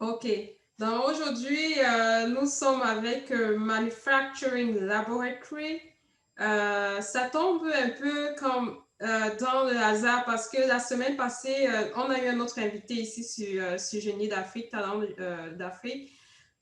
OK. Donc aujourd'hui, nous sommes avec Manufacturing Laboratory. Ça tombe un peu comme dans le hasard parce que la semaine passée, on a eu un autre invité ici sur Génie d'Afrique, Talent d'Afrique.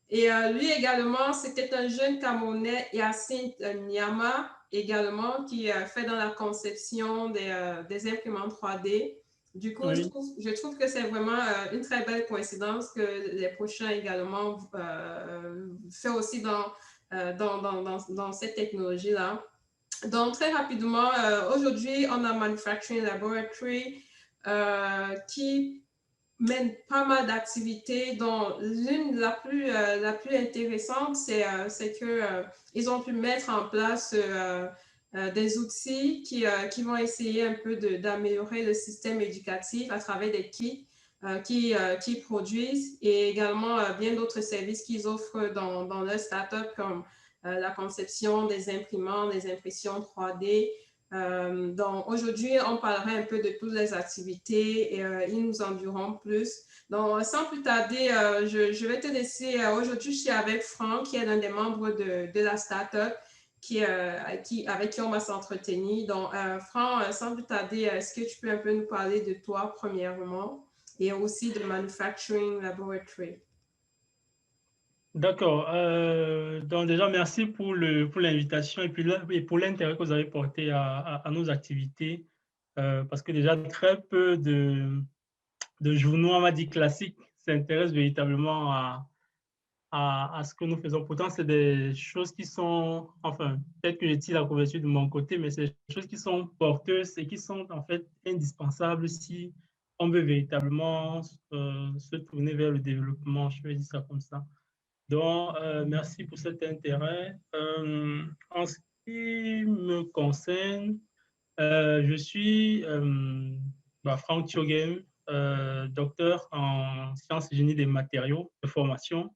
Et lui également, c'était un jeune Camerounais, Yacine Niama, également, qui fait dans la conception des imprimantes 3D. Du coup, Oui, je trouve que c'est vraiment une très belle coïncidence que les prochains également fait aussi dans cette technologie-là. Donc, très rapidement, aujourd'hui, on a Manufacturing Laboratory qui mène pas mal d'activités, dont l'une la plus intéressante, c'est que ils ont pu mettre en place des outils qui vont essayer un peu d'améliorer le système éducatif à travers des kits qui produisent et également bien d'autres services qu'ils offrent dans leur startup comme la conception des imprimants, des impressions 3D. Donc aujourd'hui, on parlera un peu de toutes les activités et ils nous en diront plus. Donc sans plus tarder, je vais te laisser. Aujourd'hui, je suis avec Franck, qui est l'un des membres de la startup avec qui on va s'entretenir. Donc Franck, sans plus tarder, est-ce que tu peux un peu nous parler de toi premièrement et aussi de Manufacturing Laboratory? d'accord. Donc déjà, merci pour l'invitation et puis et pour l'intérêt que vous avez porté à nos activités. Parce que déjà, très peu de journaux, on va dire classiques, s'intéressent véritablement à ce que nous faisons. Pourtant, c'est des choses qui sont, enfin, peut-être que je tire la couverture de mon côté, mais c'est des choses qui sont porteuses et qui sont en fait indispensables si on veut véritablement se tourner vers le développement. Je vais dire ça comme ça. Donc, merci pour cet intérêt. En ce qui me concerne, je suis Franck Thiogem, docteur en sciences et génie des matériaux de formation.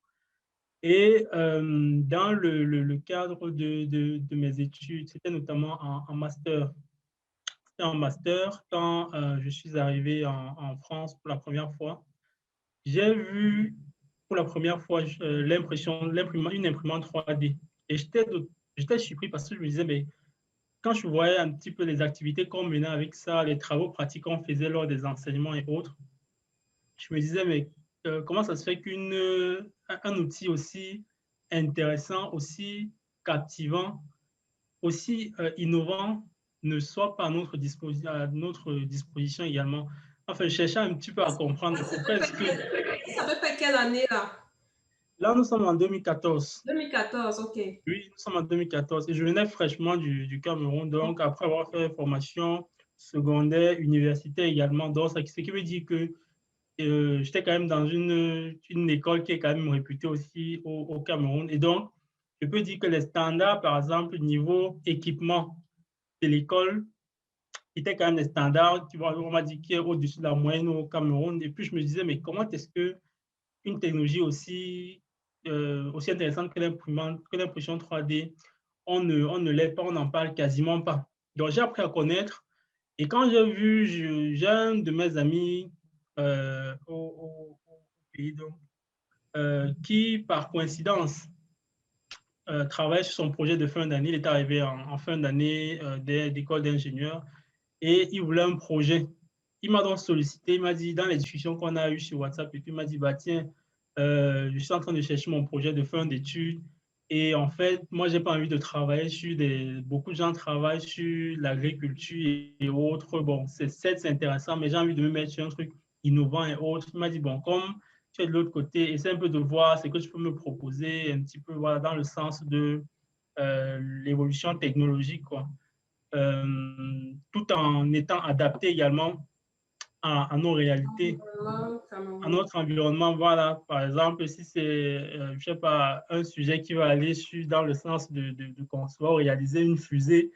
Et dans le cadre de mes études, c'était notamment en master. C'était en master quand je suis arrivé en France pour la première fois. J'ai vu pour la première fois une imprimante 3D. Et j'étais surpris parce que je me disais, mais quand je voyais un petit peu les activités qu'on menait avec ça, les travaux pratiques qu'on faisait lors des enseignements et autres, je me disais, mais comment ça se fait qu'un outil aussi intéressant, aussi captivant, aussi innovant ne soit pas à notre disposition également. Enfin, je cherchais un petit peu à comprendre pourquoi est-ce que Ça peut faire quelle année là? là, nous sommes en 2014. 2014, OK. Oui, nous sommes en 2014 et je venais fraîchement du Cameroun, donc après avoir fait formation secondaire, universitaire également, donc ce qui veut dire que j'étais quand même dans une école qui est quand même réputée aussi au Cameroun. Et donc, je peux dire que les standards, par exemple, niveau équipement de l'école, étaient quand même des standards qui vont, on m'a dit, qui est au-dessus de la moyenne au Cameroun. Et puis, je me disais, mais comment est-ce que une technologie aussi intéressante que l'impression 3D, on ne l'est pas, on n'en parle quasiment pas. Donc, j'ai appris à connaître. Et quand j'ai un de mes amis au pays, donc, qui, par coïncidence, travaille sur son projet de fin d'année. Il est arrivé en fin d'année d'école d'ingénieur et il voulait un projet. Il m'a donc sollicité, il m'a dit, dans les discussions qu'on a eues sur WhatsApp, et puis il m'a dit, bah, tiens, je suis en train de chercher mon projet de fin d'études. Et en fait, moi, j'ai pas envie de travailler sur beaucoup de gens travaillent sur l'agriculture et autres. Bon, c'est intéressant, mais j'ai envie de me mettre sur un truc innovant et autres. Il m'a dit, bon, comme tu es de l'autre côté, essaie un peu de voir ce que tu peux me proposer, un petit peu, voilà, dans le sens de l'évolution technologique, quoi. Tout en étant adapté également à nos réalités, à Cameroun. notre environnement. Voilà, par exemple, si c'est, je sais pas, un sujet qui va aller dans le sens de concevoir, réaliser une fusée,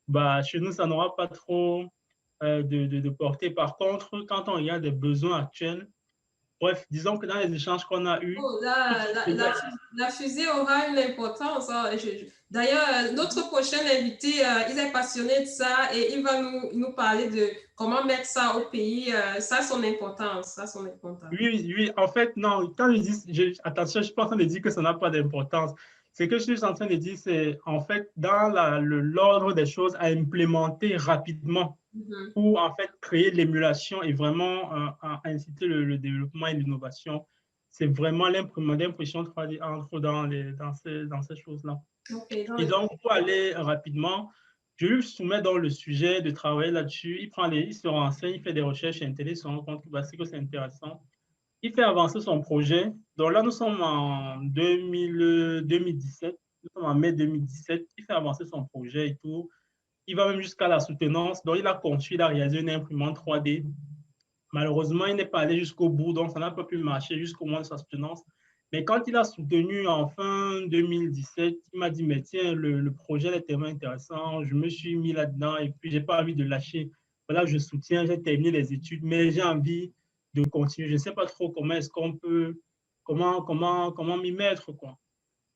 bah, chez nous, ça n'aura pas trop de portée. Par contre, quand on regarde les besoins actuels, Bref, disons que dans les échanges qu'on a eus, Oh, tout ce qui faisait- la fusée aura une importance, hein. D'ailleurs, notre prochain invité, il est passionné de ça et il va nous parler de comment mettre ça au pays. Ça a son importance. Ça a son importance. Oui, oui, en fait, non, quand je dis, attention, je ne suis pas en train de dire que ça n'a pas d'importance. Ce que je suis en train de dire, c'est en fait dans l'ordre des choses à implémenter rapidement Mhm. pour en fait créer l'émulation et vraiment inciter le développement et l'innovation. C'est vraiment l'impression 3D entre dans ces choses-là. OK, dans Et les- donc, pour aller rapidement, je lui soumets dans le sujet de travailler là-dessus. Il se renseigne, il fait des recherches sur Internet, il se rend compte que c'est intéressant. Il fait avancer son projet. Donc là, nous sommes en 2017. Nous sommes en mai 2017. Il fait avancer son projet et tout. Il va même jusqu'à la soutenance. Donc, il a conçu, il a réalisé une imprimante 3D. Malheureusement, il n'est pas allé jusqu'au bout, donc ça n'a pas pu marcher jusqu'au mois de sa soutenance. Mais quand il a soutenu en fin 2017, il m'a dit, mais tiens, le projet est tellement intéressant, je me suis mis là-dedans et puis je n'ai pas envie de lâcher. Voilà, je soutiens, j'ai terminé les études, mais j'ai envie de continuer. Je ne sais pas trop comment est-ce qu'on peut, comment m'y mettre, quoi.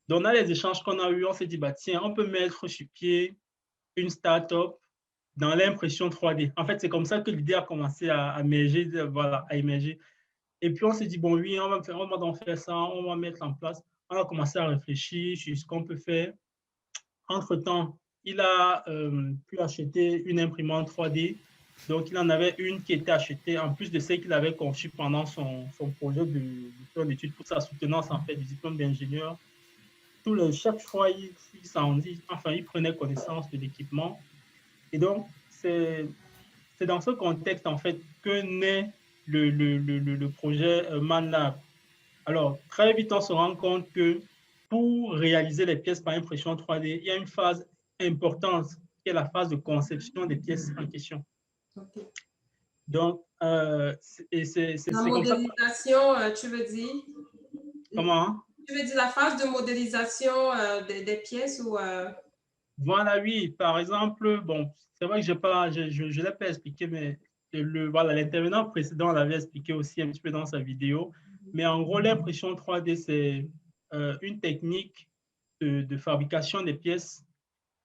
Donc, dans les échanges qu'on a eus, on s'est dit, bah, tiens, on peut mettre sur pied une start-up dans l'impression 3D. En fait, c'est comme ça que l'idée a commencé à émerger, voilà, à émerger. Et puis, on s'est dit, bon, oui, on va donc faire ça, on va mettre en place. On a commencé à réfléchir sur ce qu'on peut faire. Entre-temps, il a pu acheter une imprimante 3D. Donc, il en avait une qui était achetée, en plus de ce qu'il avait conçu pendant son projet de d'études pour sa soutenance, en fait, du diplôme d'ingénieur. Chaque fois, il prenait connaissance de l'équipement. Et donc, c'est dans ce contexte, en fait, que naît le projet ManLab. Alors, très vite, on se rend compte que pour réaliser les pièces par impression 3D, il y a une phase importante qui est la phase de conception des pièces en question. OK. Donc, La c'est comme ça. modélisation, tu veux dire? Comment? Tu veux dire la phase de modélisation des pièces ou Voilà, oui. Par exemple, bon, c'est vrai que je l'ai pas expliqué, mais voilà, l'intervenant précédent l'avait expliqué aussi un petit peu dans sa vidéo. Mais en gros, l'impression 3D, c'est une technique de fabrication des pièces,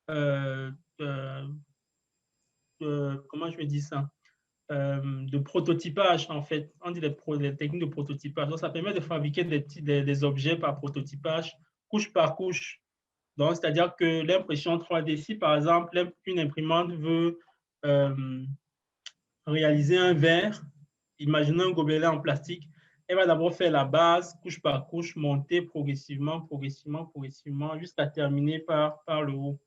euh, euh, comment je vais dire ça, de prototypage, en fait. On dit les techniques de prototypage. Donc, ça permet de fabriquer des objets par prototypage, couche par couche. Donc, c'est-à-dire que l'impression 3D, si par exemple, une imprimante veut euh, réaliser un verre, imaginons un gobelet en plastique, elle va d'abord faire la base, couche par couche, monter progressivement, jusqu'à terminer par le haut.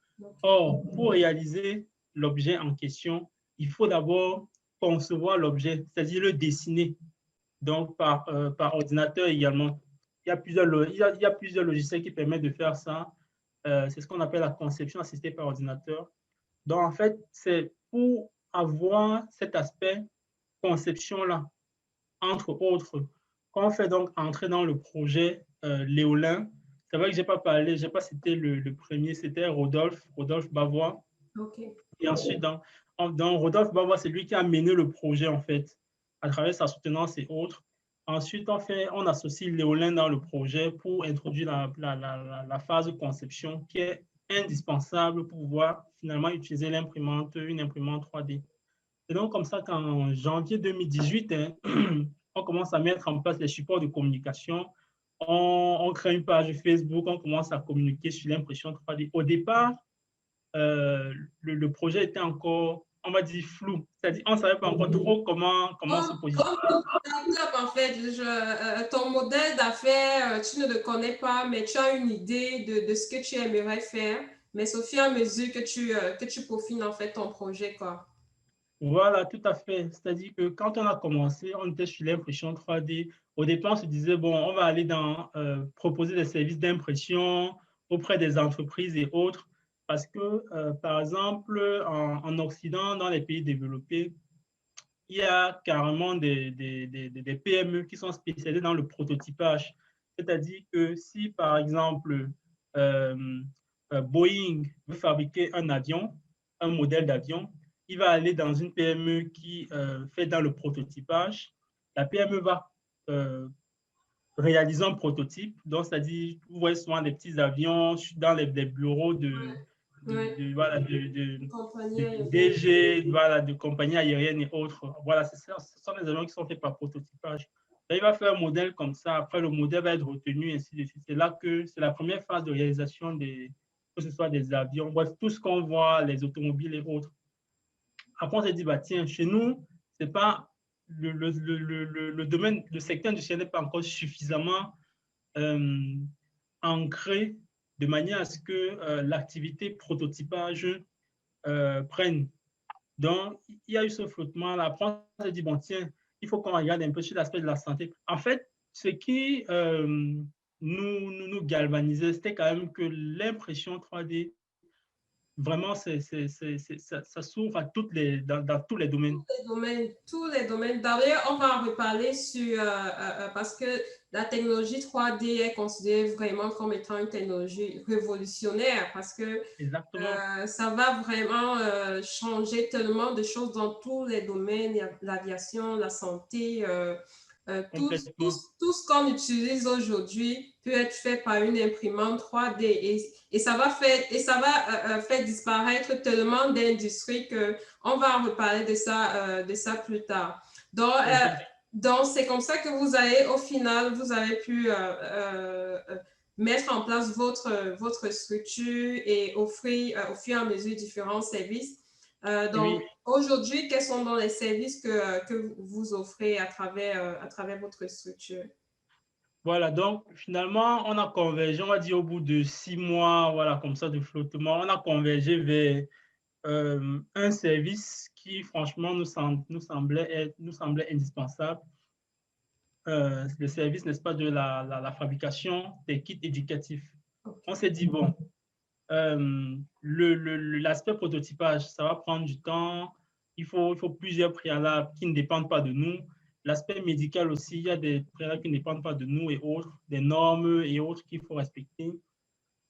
Or, pour réaliser l'objet en question, il faut d'abord concevoir l'objet, c'est-à-dire le dessiner, donc par ordinateur également. Il y a plusieurs logiciels qui permettent de faire ça. C'est ce qu'on appelle la conception assistée par ordinateur. Donc, en fait, c'est pour avoir cet aspect conception-là, entre autres, qu'on fait donc entrer dans le projet Léolin. C'est vrai que je n'ai pas parlé, je n'ai pas cité le premier, c'était Rodolphe Bavois. OK. Et ensuite, dans Rodolphe Bavois, c'est lui qui a mené le projet, en fait, à travers sa soutenance et autres. Ensuite, on associe Léolin dans le projet pour introduire la phase de conception qui est indispensable pour pouvoir finalement utiliser une imprimante 3D. C'est donc comme ça qu'en janvier 2018, hein, on commence à mettre en place les supports de communication. On crée une page Facebook, on commence à communiquer sur l'impression 3D. Au départ, le projet était encore, on va dire, flou. C'est-à-dire, on ne savait pas encore trop comment se positionner. Comme start-up, en fait, ton modèle d'affaires, tu ne le connais pas, mais tu as une idée de ce que tu aimerais faire. Mais c'est au fur et à mesure que tu peaufines en fait ton projet, quoi. Voilà, tout à fait. C'est-à-dire que quand on a commencé, on était sur l'impression 3D. Au départ, on se disait, bon, on va aller proposer des services d'impression auprès des entreprises et autres. Parce que, par exemple, en Occident, dans les pays développés, il y a carrément des PME qui sont spécialisées dans le prototypage. C'est-à-dire que si, par exemple, euh, Boeing veut fabriquer un avion, un modèle d'avion, il va aller dans une PME qui fait dans le prototypage. La PME va réaliser un prototype. Donc, c'est-à-dire, vous voyez souvent des petits avions dans les bureaux Ouais. voilà, Compagnie de aérienne. DG, voilà, de compagnies aériennes et autres. Voilà, ça, ce sont des avions qui sont faits par prototypage. Là, il va faire un modèle comme ça. Après, le modèle va être retenu, ainsi de suite. C'est là que c'est la première phase de réalisation que ce soit des avions, bref, tout ce qu'on voit, les automobiles et autres. Après, on s'est dit, bah, tiens, chez nous, c'est pas le domaine, le secteur industriel n'est pas encore suffisamment euh, ancré de manière à ce que l'activité prototypage prenne. Donc, il y a eu ce flottement-là. Après, on s'est dit, bon, tiens, il faut qu'on regarde un peu sur l'aspect de la santé. En fait, ce qui nous galvanisait, c'était quand même que l'impression 3D, vraiment, ça s'ouvre à dans tous les domaines. Tous les domaines. D'ailleurs, on va en reparler parce que la technologie 3D est considérée vraiment comme étant une technologie révolutionnaire parce que Exactement. ça va vraiment changer tellement de choses dans tous les domaines, l'aviation, la santé, Complètement. tout ce qu'on utilise aujourd'hui peut être fait par une imprimante 3D et ça va faire disparaître tellement d'industries qu'on va en reparler de ça plus tard. Donc c'est comme ça que au final, vous avez pu mettre en place votre structure et offrir au fur et à mesure différents services. Donc, Oui. aujourd'hui, quels sont les services que vous offrez à travers votre structure? Voilà, donc finalement, on a convergé, on va dire au bout de 6 mois, voilà, comme ça, de flottement, on a convergé vers un service qui, franchement, nous semblait indispensable. Le service, n'est-ce pas, de la fabrication des kits éducatifs. Okay. On s'est dit, bon, l'aspect prototypage, ça va prendre du temps. Il faut plusieurs préalables qui ne dépendent pas de nous. L'aspect médical aussi, il y a des préalables qui ne dépendent pas de nous et autres, des normes et autres qu'il faut respecter.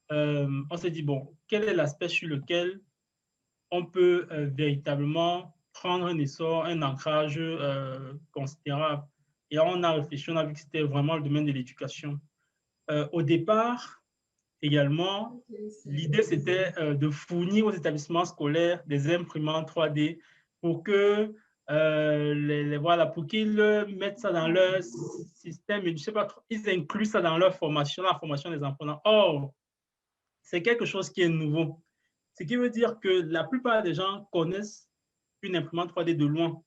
On s'est dit, bon, quel est l'aspect sur lequel on peut véritablement prendre un essor, un ancrage considérable. Et on a réfléchi, on a vu que c'était vraiment le domaine de l'éducation. Au départ, également, l'idée, c'était de fournir aux établissements scolaires des imprimantes 3D pour que voilà, pour qu'ils mettent ça dans leur système, et je sais pas trop, ils incluent ça dans leur formation, la formation des apprenants. Or, c'est quelque chose qui est nouveau. Ce qui veut dire que la plupart des gens connaissent une imprimante 3D de loin.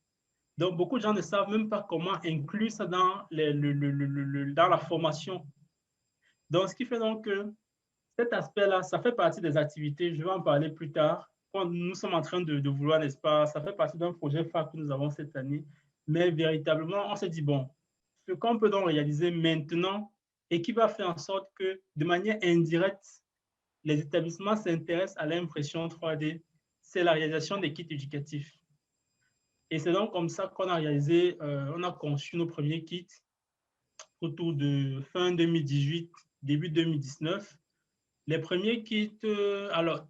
Donc, beaucoup de gens ne savent même pas comment inclure ça dans la formation. Donc, ce qui fait donc que cet aspect-là, ça fait partie des activités, je vais en parler plus tard, quand nous sommes en train de vouloir, n'est-ce pas, ça fait partie d'un projet phare que nous avons cette année, mais véritablement, on s'est dit, bon, ce qu'on peut donc réaliser maintenant et qui va faire en sorte que, de manière indirecte, les établissements s'intéressent à l'impression 3D, c'est la réalisation des kits éducatifs. Et c'est donc comme ça qu'on a réalisé, on a conçu nos premiers kits autour de fin 2018, début 2019. Les premiers kits, alors,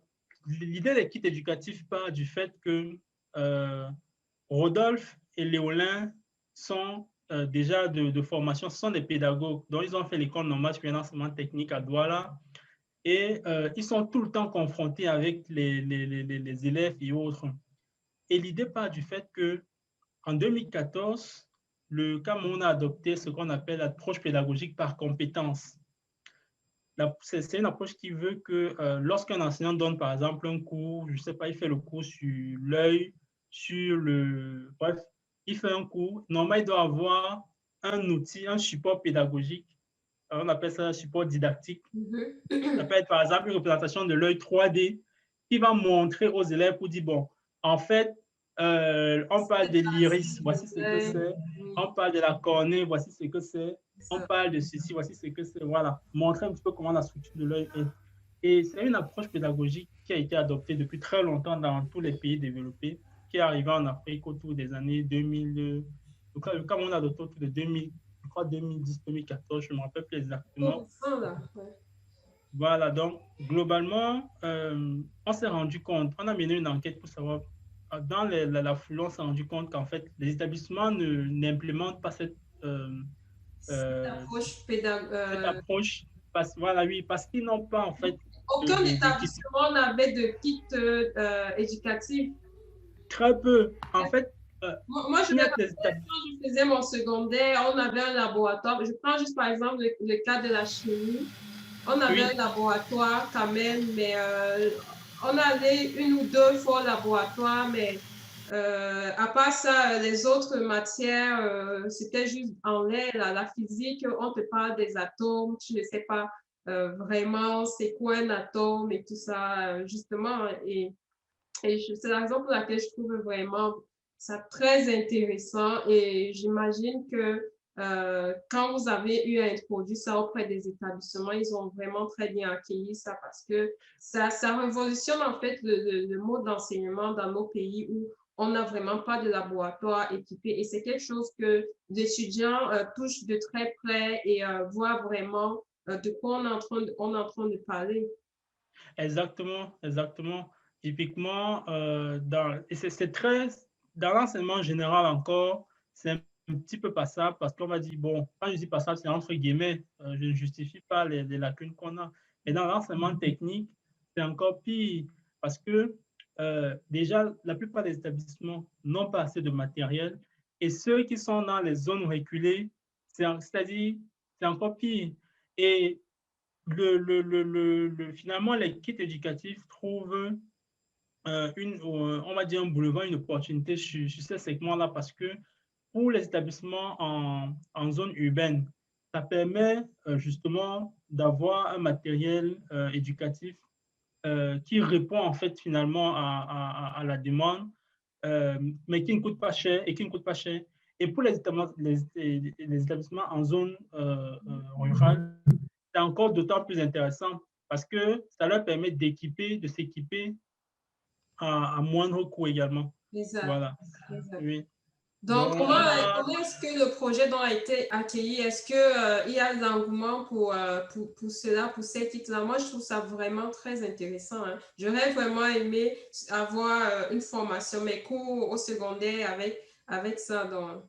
l'idée des kits éducatifs part du fait que Rodolphe et Léolin sont déjà de formation, ce sont des pédagogues. Donc, ils ont fait l'école normale supérieure d'enseignement technique à Douala et ils sont tout le temps confrontés avec les élèves et autres. Et l'idée part du fait qu'en 2014, le Cameroun a adopté ce qu'on appelle l'approche pédagogique par compétence. C'est une approche qui veut que lorsqu'un enseignant donne, par exemple, un cours, je ne sais pas, il fait le cours sur l'œil, bref, il fait un cours. Normalement, il doit avoir un outil, un support pédagogique. On appelle ça un support didactique. Ça peut être, par exemple, une représentation de l'œil 3D qui va montrer aux élèves pour dire, bon, en fait, on parle de l'iris, voici ce que c'est. On parle de la cornée, voici ce que c'est. On parle de ceci, voici ce que c'est. Voilà, montrer un petit peu comment la structure de l'œil est. Et c'est une approche pédagogique qui a été adoptée depuis très longtemps dans tous les pays développés, qui est arrivée en Afrique autour des années 2000. Le Cameroun a adopté autour de 2000, je crois 2010, 2014, je ne me rappelle plus exactement. Voilà, donc globalement, on s'est rendu compte, on a mené une enquête pour savoir, dans la foulée, on s'est rendu compte qu'en fait, les établissements n'implémentent pas Cette approche cette approche, voilà, oui, parce qu'ils n'ont pas en fait aucun de kit. établissement n'avait de kit éducatif. Très peu. En fait, Moi, je il y me a rappelle des quand je faisais mon secondaire, on avait un laboratoire. Je prends juste par exemple le cas de la chimie. On avait oui, un laboratoire quand même, mais on allait une ou deux fois au laboratoire, mais à part ça, les autres matières, c'était juste en l'air. La physique, on te parle des atomes, tu ne sais pas vraiment c'est quoi un atome et tout ça, justement. Et c'est la raison pour laquelle je trouve vraiment ça très intéressant et j'imagine que quand vous avez eu à introduire ça auprès des établissements, ils ont vraiment très bien accueilli ça parce que ça révolutionne en fait le mode d'enseignement dans nos pays où on n'a vraiment pas de laboratoire équipé et c'est quelque chose que les étudiants touchent de très près et voient vraiment de quoi on est en train de parler. exactement, exactement. Typiquement, et c'est très, dans l'enseignement général encore, c'est un petit peu passable parce qu'on va dire, bon, quand je dis passable, c'est entre guillemets, je ne justifie pas les lacunes qu'on a. Et dans l'enseignement technique, c'est encore pire parce que déjà, la plupart des établissements n'ont pas assez de matériel et ceux qui sont dans les zones reculées, c'est-à-dire, c'est encore pire. Et finalement, les kits éducatifs trouvent on va dire un boulevard, une opportunité sur ces segments-là parce que pour les établissements en zone urbaine, ça permet justement d'avoir un matériel éducatif qui répond en fait finalement à la demande, mais qui ne coûte pas cher et qui ne coûte pas cher. Et pour les établissements en zone rurale, c'est encore d'autant plus intéressant parce que ça leur permet de s'équiper à moindre coût également. Exact. Voilà, Exact. oui. Donc, Donc, on a, comment est-ce que le projet dont a été accueilli? Est-ce que, il y a de l'engouement pour cela, pour ces titres-là? Moi, je trouve ça vraiment très intéressant, hein. J'aurais vraiment aimé avoir une formation, mes cours au secondaire avec ça. Donc.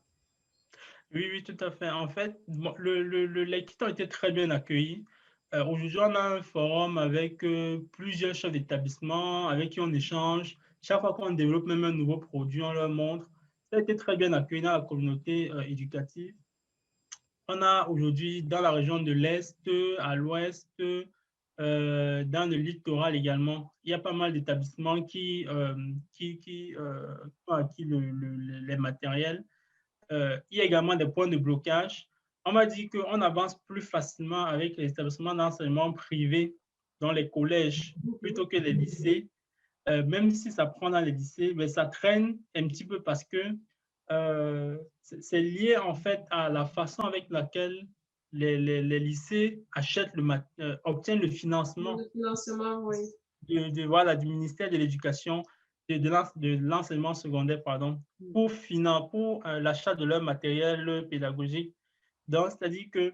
oui, oui, tout à fait. En fait, les kits ont été très bien accueillis. Aujourd'hui, on a un forum avec plusieurs chefs d'établissement avec qui on échange. Chaque fois qu'on développe même un nouveau produit, on leur montre. Ça a été très bien accueilli dans la communauté éducative. On a aujourd'hui dans la région de l'Est, à l'Ouest, dans le littoral également, il y a pas mal d'établissements qui ont acquis les matériels. Il y a également des points de blocage. On m'a dit qu'on avance plus facilement avec les établissements d'enseignement privé dans les collèges plutôt que les lycées. Même si ça prend dans les lycées, mais ça traîne un petit peu parce que c'est lié en fait à la façon avec laquelle les lycées obtiennent le financement Le financement, oui. voilà, du ministère de l'Éducation, de l'enseignement secondaire, pardon, pour l'achat de leur matériel pédagogique. Donc, c'est-à-dire que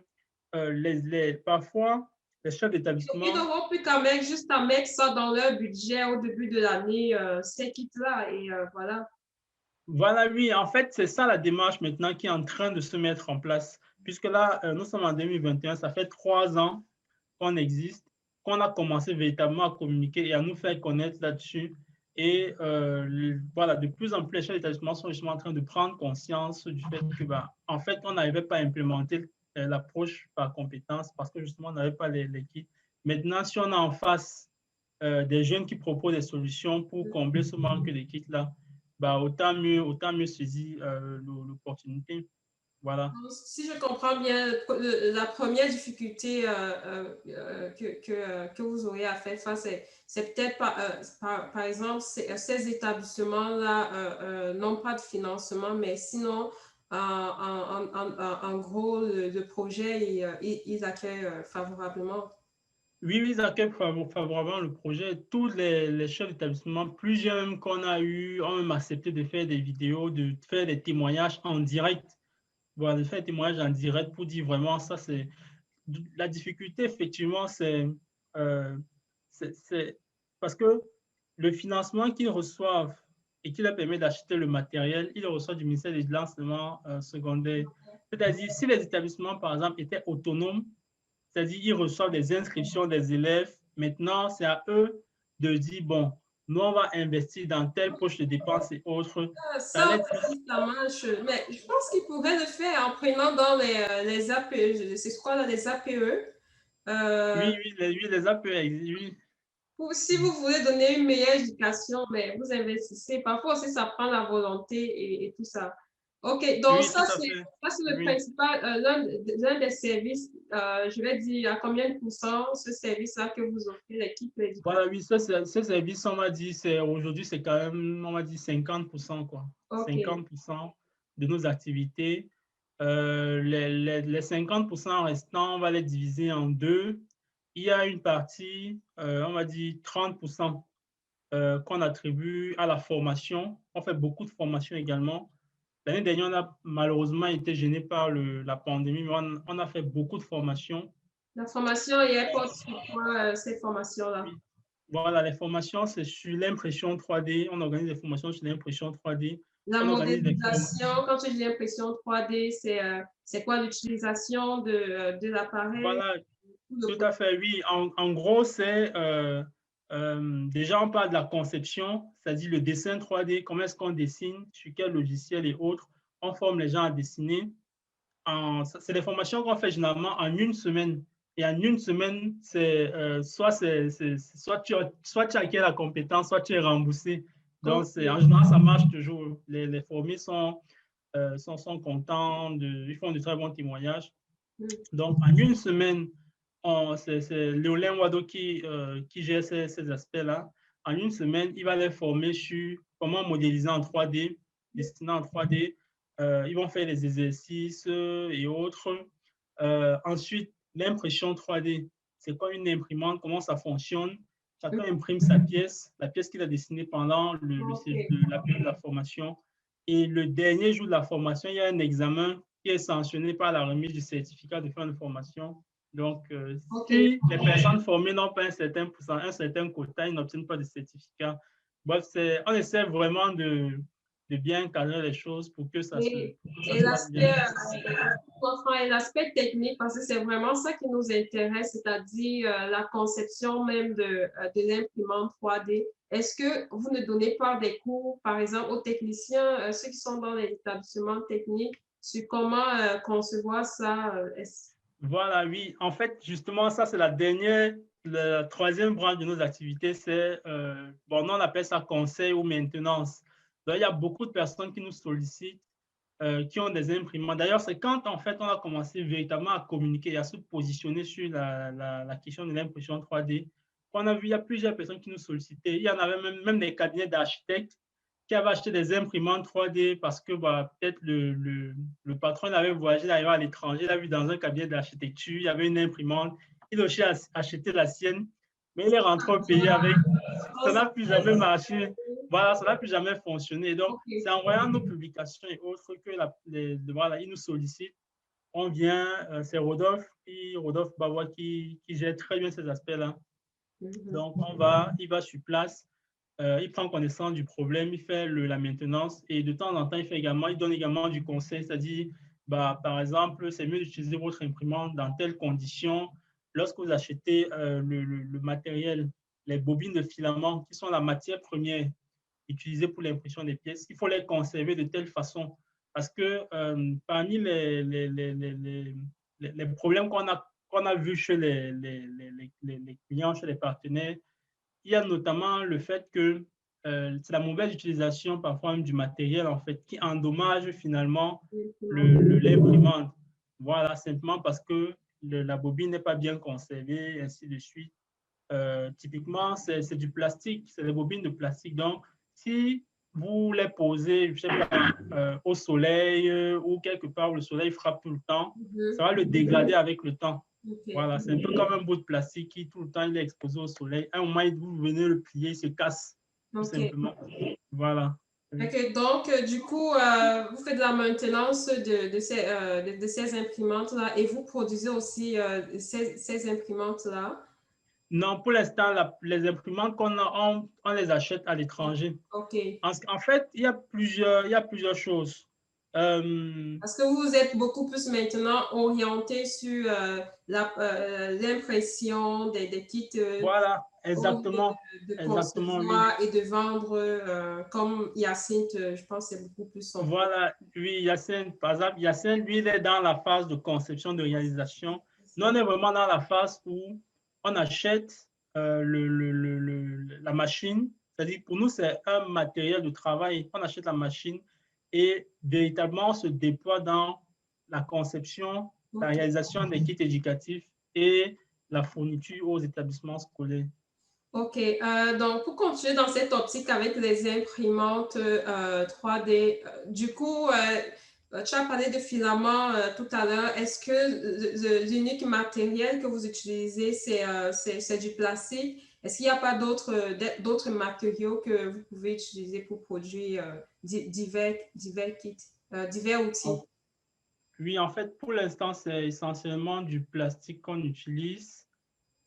parfois, les chefs Ils d'établissement. n'auront plus qu'à mettre, juste à mettre ça dans leur budget au début de l'année, ces kits-là, et voilà. Voilà, oui, en fait, c'est ça la démarche maintenant qui est en train de se mettre en place. Puisque là, nous sommes en 2021, ça fait 3 ans qu'on existe, qu'on a commencé véritablement à communiquer et à nous faire connaître là-dessus. Et voilà, de plus en plus, les chefs d'établissement sont justement en train de prendre conscience du fait que, bah, en fait, on n'arrivait pas à implémenter l'approche par compétence parce que justement, on n'avait pas les kits. Maintenant, si on a en face des jeunes qui proposent des solutions pour combler ce manque de kits-là, bah, autant mieux saisir l'opportunité. Voilà. Si je comprends bien, la première difficulté que vous aurez à faire face, c'est peut-être par exemple, ces établissements-là n'ont pas de financement, mais sinon, en gros, le projet, ils accueillent favorablement. Oui, oui, ils accueillent favorablement le projet. Tous les chefs d'établissement, plusieurs même qu'on a eu, ont même accepté de faire des vidéos, de faire des témoignages en direct. Voilà, de faire des témoignages en direct pour dire vraiment ça, c'est la difficulté, effectivement, euh, c'est parce que le financement qu'ils reçoivent et qui leur permet d'acheter le matériel, ils le reçoivent du ministère de l'enseignement secondaire. C'est-à-dire, si les établissements, par exemple, étaient autonomes, c'est-à-dire ils reçoivent des inscriptions des élèves, maintenant, c'est à eux de dire, bon, nous, on va investir dans telle poche de dépenses et autres. Ça Ça allait être aussi, ça marche. Mais je pense qu'ils pourraient le faire en prenant dans les APE. C'est quoi là, les APE? Euh, oui, oui, les APE, oui. si vous voulez donner une meilleure éducation, mais vous investissez. Parfois aussi, ça prend la volonté et tout ça. OK, donc Oui, ça, tout à fait. c'est le Oui. principal, l'un des services, je vais dire à combien de pourcents ce service-là que vous offrez, l'équipe éducative. Voilà, oui, ce service, on m'a dit, aujourd'hui, c'est quand même, on m'a dit 50%, quoi. OK. 50% de nos activités. Les 50% restants, on va les diviser en deux. Il y a une partie, on va dire 30%, qu'on attribue à la formation. On fait beaucoup de formation également. L'année dernière, on a malheureusement été gêné par la pandémie, mais on a fait beaucoup de formations. La formation, il y a pas sur quoi cette formation-là? Oui. Voilà, les formations, c'est sur l'impression 3D. On organise des formations sur l'impression 3D. La On organise des modélisation, quand tu dis impression 3D, c'est quoi l'utilisation de l'appareil? Voilà, tout à fait, oui. En gros, c'est déjà, on parle de la conception, c'est-à-dire le dessin 3D, comment est-ce qu'on dessine, sur quel logiciel et autres. On forme les gens à dessiner. C'est des formations qu'on fait généralement en une semaine. Et en une semaine, soit tu acquiers la compétence, soit tu es remboursé. Donc, en OK. général, ça marche toujours. Les formés sont contents, ils font de très bons témoignages. Mm. Donc, en une semaine, c'est Léolin Wado qui gère ces aspects-là. En une semaine, il va les former sur comment modéliser en 3D, dessiner en 3D. Ils vont faire les exercices et autres. Ensuite, l'impression 3D, c'est comme une imprimante, comment ça fonctionne. Chacun imprime sa pièce, la pièce qu'il a dessinée pendant OK. la période de la formation. Et le dernier jour de la formation, il y a un examen qui est sanctionné par la remise du certificat de fin de formation. Donc, OK. si les personnes formées n'ont pas un certain quota, ils n'obtiennent pas de certificat. Bref, on essaie vraiment de bien cadrer les choses pour que Et, pour que ça et se passe bien. l'aspect technique, parce que c'est vraiment ça qui nous intéresse, c'est-à-dire la conception même de l'imprimante 3D. Est-ce que vous ne donnez pas des cours, par exemple, aux techniciens, ceux qui sont dans les établissements techniques, sur comment concevoir ça? Voilà, oui. En fait, justement, ça, c'est la troisième branche de nos activités. C'est, bon, nous, on appelle ça conseil ou maintenance. Donc, il y a beaucoup de personnes qui nous sollicitent, qui ont des imprimantes. D'ailleurs, c'est quand, en fait, on a commencé véritablement à communiquer et à se positionner sur la question de l'impression 3D, qu'on a vu, il y a plusieurs personnes qui nous sollicitaient. Il y en avait même des cabinets d'architectes qui avait acheté des imprimantes 3D parce que bah, peut-être le patron avait voyagé, il arrivé à l'étranger, il a vu dans un cabinet d'architecture, il y avait une imprimante, il a aussi acheté la sienne, mais il est rentré au pays avec, ça n'a plus jamais marché, voilà, ça n'a plus jamais fonctionné. Donc, c'est OK. en voyant nos publications et autres que voilà, ils nous sollicitent. On vient, c'est Rodolphe Bavois qui gère très bien ces aspects-là. Mhm. Donc, il va sur place, il prend connaissance du problème, il fait la maintenance et de temps en temps, il donne également du conseil, c'est-à-dire, bah, par exemple, c'est mieux d'utiliser votre imprimante dans telles conditions. Lorsque vous achetez le matériel, les bobines de filament qui sont la matière première utilisée pour l'impression des pièces, il faut les conserver de telle façon parce que parmi les problèmes qu'on a vus chez les clients, chez les partenaires, il y a notamment le fait que c'est la mauvaise utilisation parfois même du matériel en fait qui endommage finalement l'imprimante. Voilà, simplement parce que la bobine n'est pas bien conservée, ainsi de suite. Typiquement, c'est du plastique, c'est des bobines de plastique. Donc, si vous les posez, je sais pas, au soleil ou quelque part où le soleil frappe tout le temps, Mhm. ça va le dégrader avec le temps. OK. Voilà, c'est un peu comme un bout de plastique qui tout le temps il est exposé au soleil. À un moment, vous venez le plier, il se casse, tout OK. simplement. Voilà. Oui. OK. Donc, du coup, vous faites de la maintenance de ces imprimantes-là et vous produisez aussi ces imprimantes-là. Non, pour l'instant, les imprimantes qu'on a, on les achète à l'étranger. OK. En fait, il y a plusieurs choses. Parce que vous êtes beaucoup plus maintenant orienté sur l'impression des kits Voilà, au lieu exactement, de exactement, oui. concevoir et de vendre comme Hyacinthe, je pense que c'est beaucoup plus son fort. Voilà, oui, Yacine, par exemple, Yacine, lui, il est dans la phase de conception, de réalisation. Nous, on est vraiment dans la phase où on achète la machine. C'est-à-dire, pour nous, c'est un matériel de travail. On achète la machine et véritablement, on se déploie dans la conception, la Ok. réalisation des kits éducatifs et la fourniture aux établissements scolaires. OK. Donc, pour continuer dans cette optique avec les imprimantes 3D, du coup, tu as parlé de filaments tout à l'heure. Est-ce que l'unique matériel que vous utilisez, c'est du plastique? Est-ce qu'il n'y a pas d'autres matériaux que vous pouvez utiliser pour produire divers kits, divers outils? Oui, en fait, pour l'instant, c'est essentiellement du plastique qu'on utilise.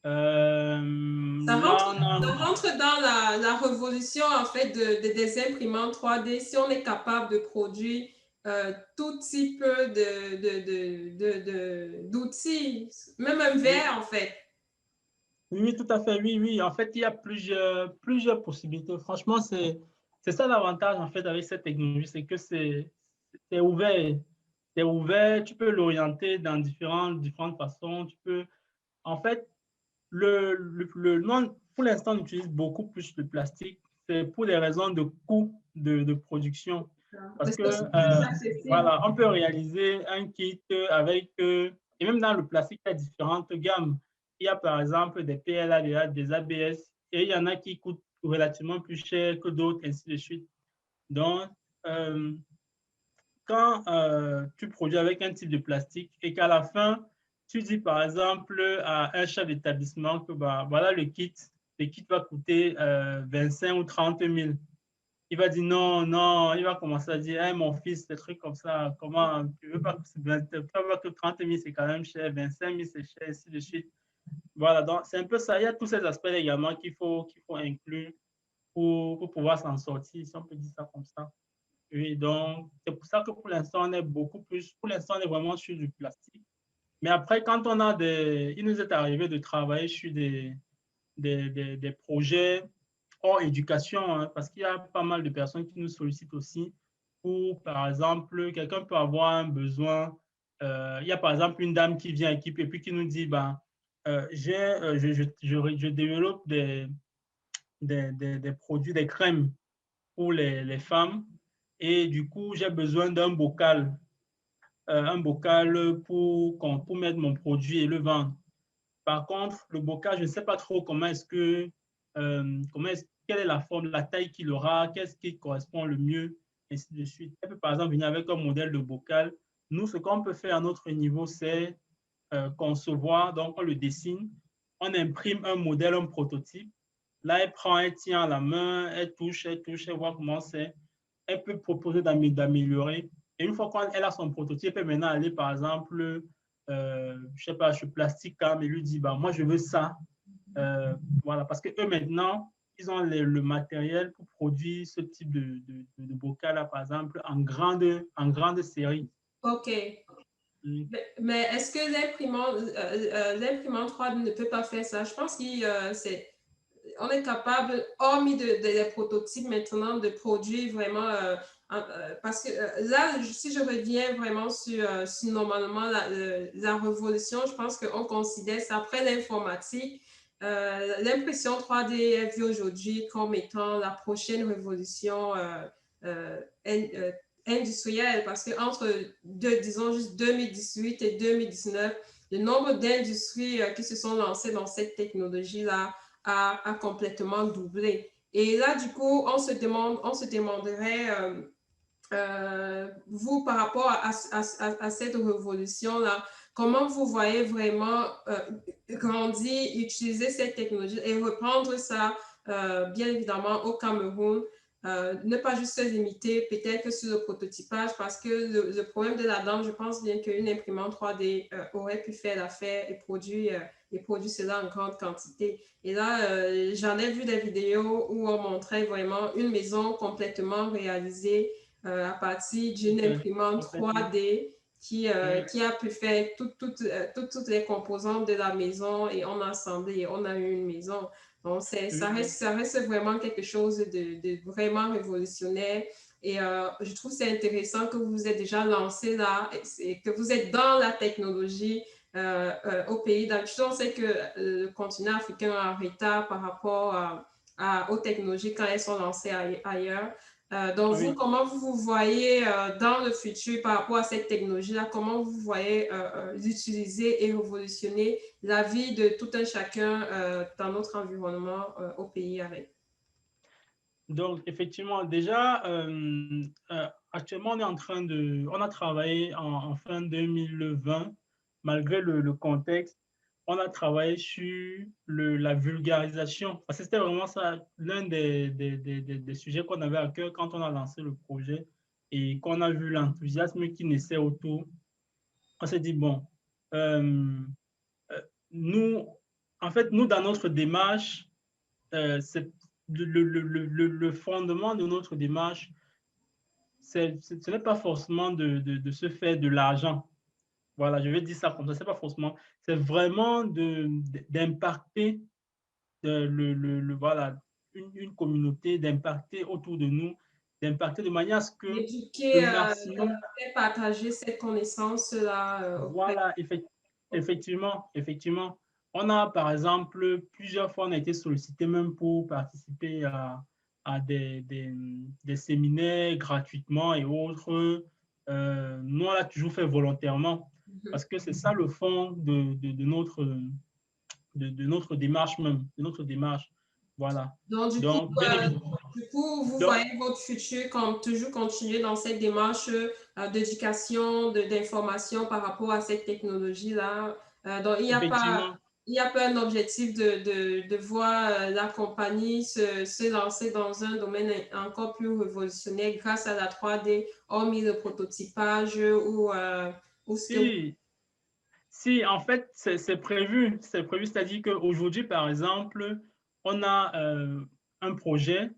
Ça rentre, Là, on a... ça rentre dans la révolution en fait des imprimantes 3D. Si on est capable de produire tout type d'outils, même un Oui, verre en fait. oui, oui, tout à fait, oui, oui. En fait, il y a plusieurs possibilités. Franchement, c'est ça l'avantage, en fait, avec cette technologie, c'est que c'est ouvert. C'est ouvert, tu peux l'orienter dans différentes façons. Tu peux, en fait, non, pour l'instant, on utilise beaucoup plus de plastique. C'est pour des raisons de coût de production. Parce Parce que, que c'est plus accessible. voilà, on peut réaliser un kit avec, et même dans le plastique, il y a différentes gammes. Il y a par exemple des PLA, des ABS, et il y en a qui coûtent relativement plus cher que d'autres, ainsi de suite. Donc, euh, quand tu produis avec un type de plastique et qu'à la fin, tu dis par exemple à un chef d'établissement que bah, voilà le kit va coûter 25 ou 30 000. Il va dire non, non, il va commencer à dire, hey, mon fils, des trucs comme ça, comment tu veux pas que 30 000 c'est quand même cher, 25 000 c'est cher, ainsi de suite. Voilà, donc c'est un peu ça. Il y a tous ces aspects également qu'il faut inclure pour pouvoir s'en sortir, si on peut dire ça comme ça. Oui, donc c'est pour ça que pour l'instant, on est beaucoup plus, pour l'instant, on est vraiment sur du plastique. Mais après, quand on a il nous est arrivé de travailler sur des projets hors éducation, hein, parce qu'il y a pas mal de personnes qui nous sollicitent aussi pour, par exemple, quelqu'un peut avoir un besoin. Il y a par exemple une dame qui vient à l'équipe et puis qui nous dit, ben, je développe des produits, des crèmes pour les femmes. Et du coup, j'ai besoin d'un bocal, pour mettre mon produit et le vendre. Par contre, le bocal, je ne sais pas trop quelle est la forme, la taille qu'il aura, qu'est-ce qui correspond le mieux, ainsi de suite. Elle peut par exemple venir avec un modèle de bocal. Nous, ce qu'on peut faire à notre niveau, c'est concevoir, donc on le dessine, on imprime un modèle, un prototype. Là, elle prend, elle tient à la main, elle touche, elle voit comment c'est. Elle peut proposer d'améliorer. Et une fois qu'elle a son prototype, elle peut maintenant aller, par exemple, je sais pas, sur Plastic Cam et lui dit, bah, moi, je veux ça. Voilà, parce que eux maintenant, ils ont le matériel pour produire ce type de bocal, là, par exemple, en grande série. OK. Mm. Mais est-ce que l'imprimante 3D ne peut pas faire ça? Je pense on est capable, hormis des prototypes maintenant, de produire vraiment. Parce que là, si je reviens vraiment sur normalement la révolution, je pense qu'on considère ça après l'informatique. L'impression 3D est vue aujourd'hui comme étant la prochaine révolution euh, euh, industrielle parce qu'entre, disons, juste 2018 et 2019, le nombre d'industries qui se sont lancées dans cette technologie-là a complètement doublé. Et là, du coup, on se demanderait, vous, par rapport à cette révolution-là, comment vous voyez vraiment grandir, utiliser cette technologie et reprendre ça, bien évidemment, au Cameroun, ne pas juste se limiter peut-être sur le prototypage parce que le problème de la dame, je pense bien qu'une imprimante 3D aurait pu faire l'affaire et produire cela en grande quantité. Et là, j'en ai vu des vidéos où on montrait vraiment une maison complètement réalisée à partir d'une imprimante 3D qui a pu faire toutes les composantes de la maison et on a assemblé et on a eu une maison. Donc, ça reste vraiment quelque chose de vraiment révolutionnaire. Et je trouve c'est intéressant que vous vous êtes déjà lancé là et que vous êtes dans la technologie au pays. D'habitude, on sait que le continent africain a un retard par rapport aux technologies quand elles sont lancées ailleurs. Donc, vous, comment vous vous voyez dans le futur par rapport à cette technologie-là? Comment vous voyez l'utiliser et révolutionner la vie de tout un chacun dans notre environnement au pays avec? Donc, effectivement, déjà, actuellement, on a travaillé en fin 2020, malgré le contexte, on a travaillé sur la vulgarisation. Parce que c'était vraiment ça, l'un des sujets qu'on avait à cœur quand on a lancé le projet et qu'on a vu l'enthousiasme qui naissait autour. On s'est dit, bon, euh, nous, en fait, nous, dans notre démarche, c'est le fondement de notre démarche, ce n'est pas forcément de se faire de l'argent. Voilà, je vais dire ça comme ça, c'est pas forcément, c'est vraiment d'impacter voilà, une communauté, d'impacter autour de nous, d'impacter de manière à ce que Éduquer, le maximum. partager cette connaissance-là auprès. Voilà, effectivement, effectivement. On a, par exemple, plusieurs fois, on a été sollicité même pour participer à des séminaires gratuitement et autres. Nous, on l'a toujours fait volontairement parce que c'est ça le fond de notre démarche même, de notre démarche. Voilà. Donc, Donc, bien évidemment. du coup, vous Donc, voyez votre futur comme toujours continuer dans cette démarche d'éducation, d'information par rapport à cette technologie-là. Donc, effectivement. il n'y a pas un objectif de voir la compagnie se lancer dans un domaine encore plus révolutionnaire grâce à la 3D, hormis le prototypage ou ce que vous... Si, Si, en fait, c'est prévu. C'est prévu, c'est-à-dire qu'aujourd'hui, par exemple, on a un projet.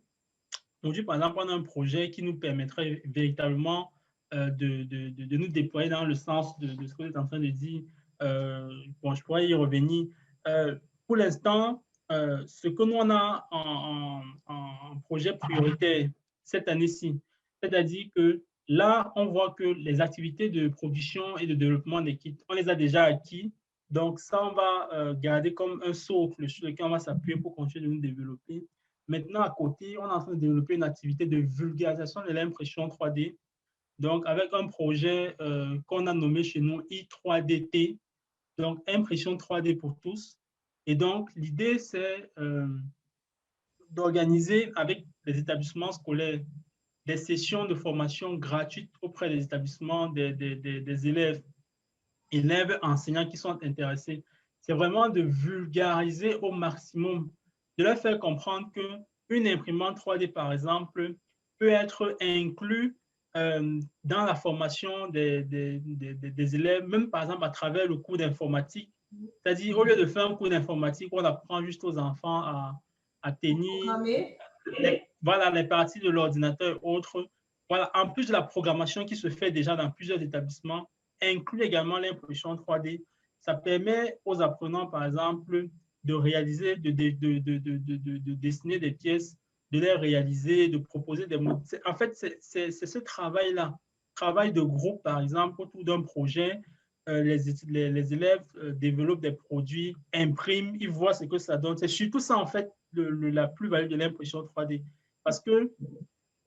Aujourd'hui, par exemple, on a un projet qui nous permettrait véritablement de nous déployer dans le sens de ce que vous êtes en train de dire. Bon, je pourrais y revenir. Pour l'instant, ce que nous, on a en projet prioritaire cette année-ci, c'est-à-dire que là, on voit que les activités de production et de développement des kits, on les a déjà acquis. Donc, ça, on va garder comme un socle sur lequel on va s'appuyer pour continuer de nous développer. Maintenant, à côté, on est en train de développer une activité de vulgarisation de l'impression 3D. Donc, avec un projet qu'on a nommé chez nous I3DT, donc impression 3D pour tous. Et donc, l'idée, c'est d'organiser avec les établissements scolaires des sessions de formation gratuites auprès des établissements, des élèves, enseignants qui sont intéressés. C'est vraiment de vulgariser au maximum, de leur faire comprendre qu'une imprimante 3D, par exemple, peut être inclus dans la formation des élèves, même par exemple à travers le cours d'informatique. C'est-à-dire, au lieu de faire un cours d'informatique, on apprend juste aux enfants à tenir les parties de l'ordinateur et autres. Voilà, en plus de la programmation qui se fait déjà dans plusieurs établissements, inclut également l'impression 3D. Ça permet aux apprenants, par exemple, de réaliser, de dessiner des pièces, de les réaliser, de proposer des modèles. En fait, c'est ce travail-là, travail de groupe, par exemple, autour d'un projet. Les élèves développent des produits, impriment, ils voient ce que ça donne. C'est surtout ça, en fait, la plus-value de l'impression 3D. Parce que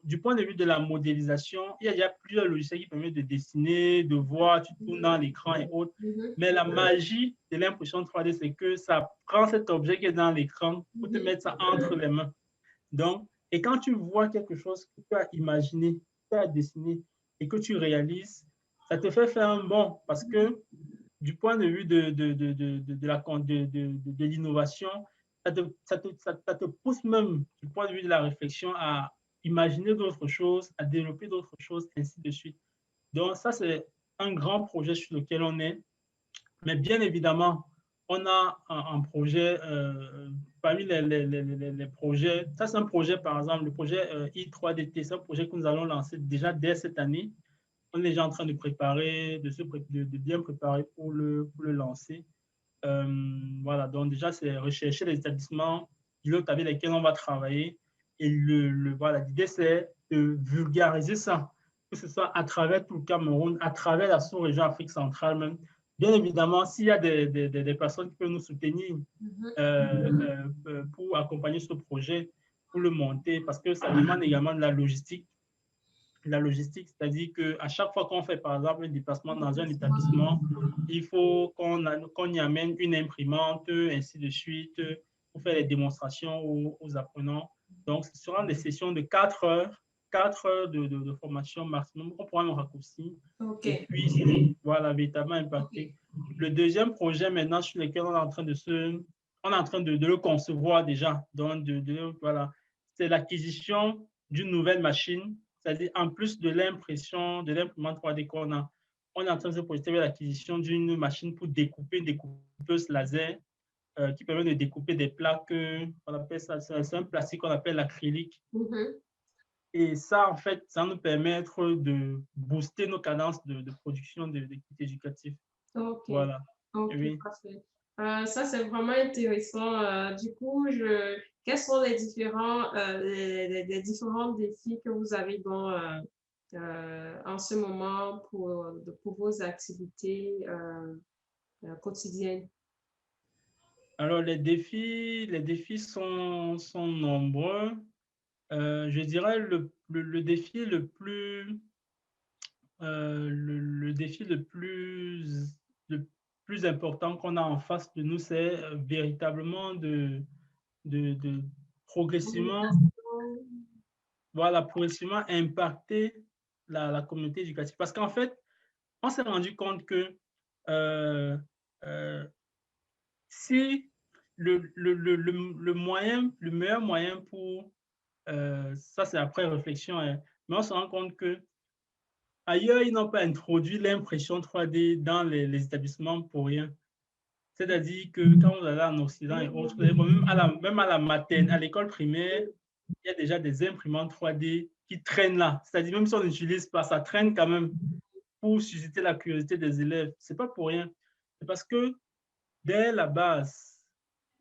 du point de vue de la modélisation, il y a plusieurs logiciels qui permettent de dessiner, de voir, tu tournes dans l'écran et autres. Mais la magie de l'impression 3D, c'est que ça prend cet objet qui est dans l'écran pour te mettre ça entre les mains. Donc, et quand tu vois quelque chose que tu as imaginé, que tu as dessiné et que tu réalises, ça te fait faire un bond parce que du point de vue de l'innovation, ça te pousse même du point de vue de la réflexion à imaginer d'autres choses, à développer d'autres choses, ainsi de suite. Donc ça, c'est un grand projet sur lequel on est. Mais bien évidemment, on a un projet, parmi les projets, ça c'est un projet par exemple, le projet I3DT, c'est un projet que nous allons lancer déjà dès cette année. On est déjà en train de préparer, de bien préparer pour le lancer. Voilà, donc déjà, c'est rechercher les établissements pilotes avec lesquels on va travailler. Et voilà, l'idée, c'est de vulgariser ça, que ce soit à travers tout le Cameroun, à travers la sous-région Afrique centrale même. Bien évidemment, s'il y a des personnes qui peuvent nous soutenir pour accompagner ce projet, pour le monter, parce que ça demande également de la logistique. La logistique, c'est-à-dire qu'à chaque fois qu'on fait, par exemple, un déplacement dans un établissement, il faut qu'on y amène une imprimante, ainsi de suite, pour faire les démonstrations aux apprenants. Donc, ce seront des sessions de 4 heures de formation maximum. On pourra le raccourcir. OK. Et puis, voilà, véritablement impacté. OK. Le deuxième projet maintenant sur lequel on est en train on est en train de le concevoir déjà. Donc, voilà, c'est l'acquisition d'une nouvelle machine, c'est-à-dire en plus de l'impression, de l'imprimante 3D qu'on a, on est en train de se projeter vers l'acquisition d'une machine pour découper, une découpeuse laser qui permet de découper des plaques, on appelle ça, c'est un plastique qu'on appelle l'acrylique. Et ça, en fait, ça nous permettre de booster nos cadences de production de kits éducatifs. OK. Voilà. OK, Oui. parfait. Ça, c'est vraiment intéressant. Du coup, quels sont les les différents défis que vous avez en ce moment pour vos activités quotidiennes? Alors, les défis sont nombreux. Je dirais le défi le défi le plus important qu'on a en face de nous, c'est véritablement de progressivement, voilà, progressivement impacter la communauté éducative. Parce qu'en fait, on s'est rendu compte que euh, euh, si le meilleur moyen pour, ça c'est après réflexion, hein, mais on se rend compte que ailleurs, ils n'ont pas introduit l'impression 3D dans les établissements pour rien. C'est-à-dire que quand vous allez en Occident et autres, même à la maternelle, à l'école primaire, il y a déjà des imprimantes 3D qui traînent là. C'est-à-dire même si on n'utilise pas, ça traîne quand même pour susciter la curiosité des élèves. C'est pas pour rien. C'est parce que dès la base,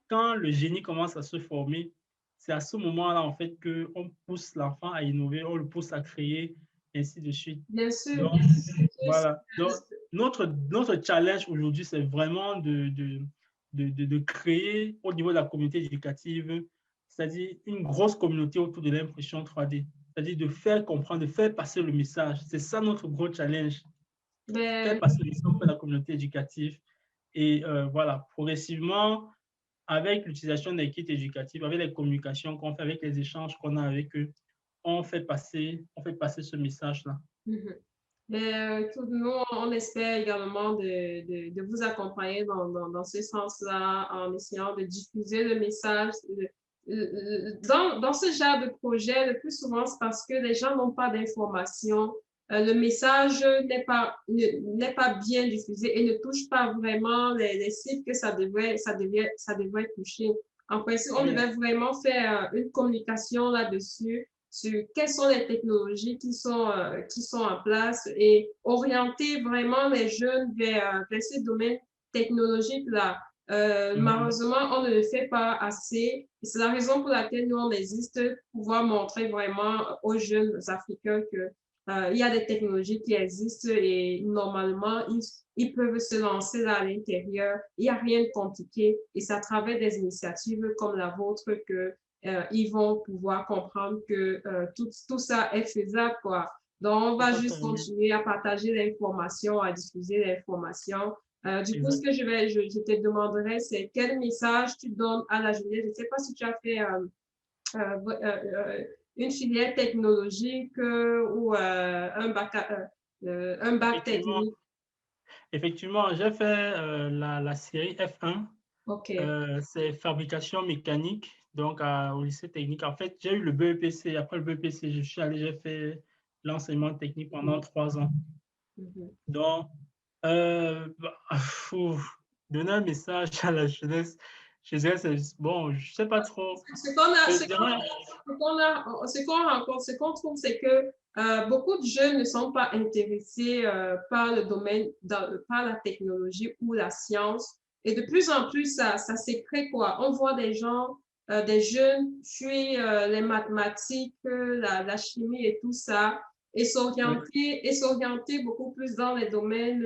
quand le génie commence à se former, c'est à ce moment-là, en fait, qu'on pousse l'enfant à innover, on le pousse à créer, ainsi de suite. Bien sûr, Donc, voilà. Donc, notre challenge aujourd'hui, c'est vraiment de créer au niveau de la communauté éducative, c'est-à-dire une grosse communauté autour de l'impression 3D. C'est-à-dire de faire comprendre, de faire passer le message. C'est ça notre gros challenge. Faire ben, passer le message à la communauté éducative. Et voilà, progressivement, avec l'utilisation des kits éducatifs, avec les communications qu'on fait, avec les échanges qu'on a avec eux, on fait passer ce message-là. mhm. Nous, on espère également de vous accompagner dans ce sens-là en essayant de diffuser le message. Dans ce genre de projet, le plus souvent, c'est parce que les gens n'ont pas d'informations. Le message n'est pas bien diffusé et ne touche pas vraiment les cibles que ça devrait toucher. En principe, on devait vraiment faire une communication là-dessus sur quelles sont les technologies qui sont en place et orienter vraiment les jeunes vers ces domaines technologiques-là. Malheureusement, on ne le fait pas assez. C'est la raison pour laquelle nous, on existe, pouvoir montrer vraiment aux jeunes Africains que il y a des technologies qui existent et normalement, ils peuvent se lancer là à l'intérieur. Il n'y a rien de compliqué et c'est à travers des initiatives comme la vôtre que ils vont pouvoir comprendre que tout ça est faisable, quoi. Donc, on va juste continuer à partager l'information, à diffuser l'information. Du coup, ce que je te demanderais, c'est quel message tu donnes à la jeunesse. Je ne sais pas si tu as fait une filière technologique ou un bac Effectivement, technique. effectivement, j'ai fait la série F1, OK. c'est fabrication mécanique, donc au lycée technique. En fait, j'ai eu le BEPC. Après le BEPC, je suis allé, j'ai fait l'enseignement technique pendant 3 ans. Mhm. Donc, bah, donner un message à la jeunesse, je dirais, bon, je ne sais pas trop. Ce qu'on a, Je ce qu'on dirais, ce qu'on a, ce qu'on rencontre, ce qu'on trouve, c'est que beaucoup de jeunes ne sont pas intéressés par le domaine, par la technologie ou la science. Et de plus en plus, ça s'écrit quoi. On voit des gens, des jeunes fuir les mathématiques, la chimie et tout ça, oui, et s'orienter beaucoup plus dans les domaines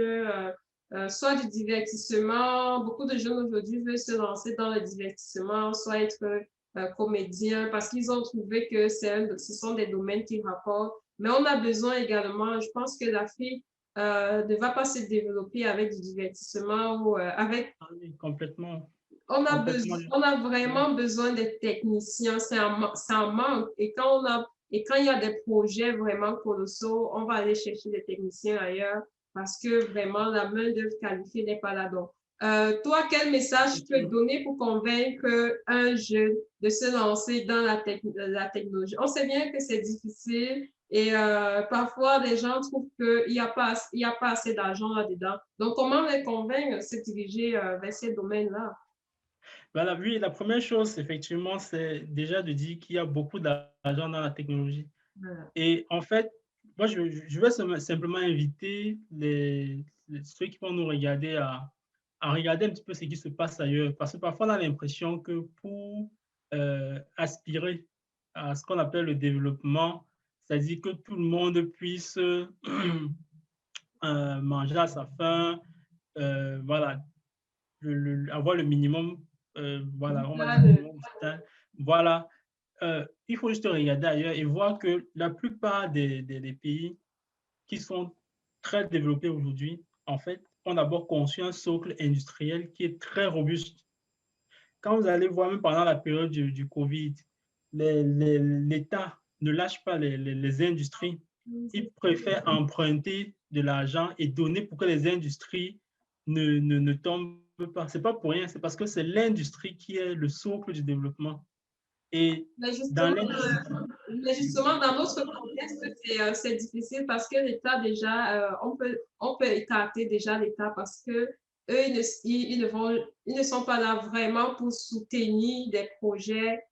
soit du divertissement. Beaucoup de jeunes aujourd'hui veulent se lancer dans le divertissement, soit être comédien, parce qu'ils ont trouvé que ce sont des domaines qui rapportent. Mais on a besoin également, je pense que l'Afrique ne va pas se développer avec du divertissement ou avec ah oui, complètement, complètement. on a vraiment besoin des techniciens, c'est un manque. Et quand il y a des projets vraiment colossaux, on va aller chercher des techniciens ailleurs parce que vraiment la main-d'œuvre qualifiée n'est pas là. Donc, toi, quel message tu peux donner pour convaincre un jeune de se lancer dans la technologie? On sait bien que c'est difficile et parfois les gens trouvent qu'il y a pas assez d'argent là-dedans. Donc, comment les convaincre de se diriger vers ces domaines-là? Voilà, oui, la première chose, effectivement, c'est déjà de dire qu'il y a beaucoup d'argent dans la technologie. Voilà. Et en fait, moi, je vais simplement inviter ceux qui vont nous regarder à regarder un petit peu ce qui se passe ailleurs. Parce que parfois, on a l'impression que pour aspirer à ce qu'on appelle le développement, c'est-à-dire que tout le monde puisse manger à sa faim, voilà, avoir le minimum, voilà, on va dire le minimum vital. Voilà, il faut juste regarder ailleurs et voir que la plupart des pays qui sont très développés aujourd'hui, en fait, ont d'abord conçu un socle industriel qui est très robuste. Quand vous allez voir, même pendant la période du Covid, l'État ne lâche pas les industries. Il préfère emprunter de l'argent et donner pour que les industries ne tombent pas. Ce n'est pas pour rien, c'est parce que c'est l'industrie qui est le socle du développement. Et Mais dans justement, l'industrie, mais justement, dans notre contexte, c'est difficile parce que l'État déjà, on peut écarter déjà l'État parce que eux, ils ne sont pas là vraiment pour soutenir des projets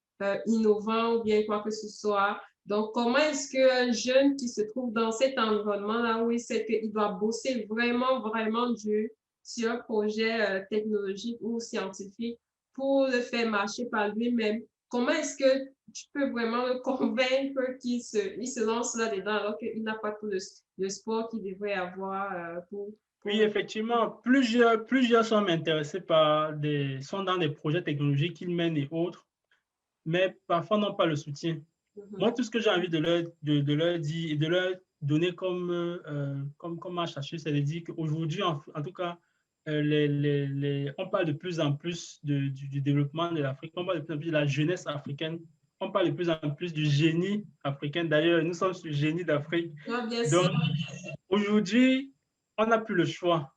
innovants ou bien quoi que ce soit. Donc, comment est-ce qu'un jeune qui se trouve dans cet environnement-là où il sait qu'il doit bosser vraiment, vraiment dur sur un projet technologique ou scientifique pour le faire marcher par lui-même, comment est-ce que tu peux vraiment le convaincre il se lance là-dedans alors qu'il n'a pas tout le sport qu'il devrait avoir oui, pour... effectivement, plusieurs sont intéressés sont dans des projets technologiques qu'ils mènent et autres, mais parfois n'ont pas le soutien. Mhm. Moi, tout ce que j'ai envie de leur dire et de leur donner comme marche à suivre, c'est de dire qu'aujourd'hui, en tout cas, on parle de plus en plus du développement de l'Afrique, on parle de plus en plus de la jeunesse africaine, on parle de plus en plus du génie africain. D'ailleurs, nous sommes sur le génie d'Afrique. Ah, bien sûr. Donc, aujourd'hui, on n'a plus le choix.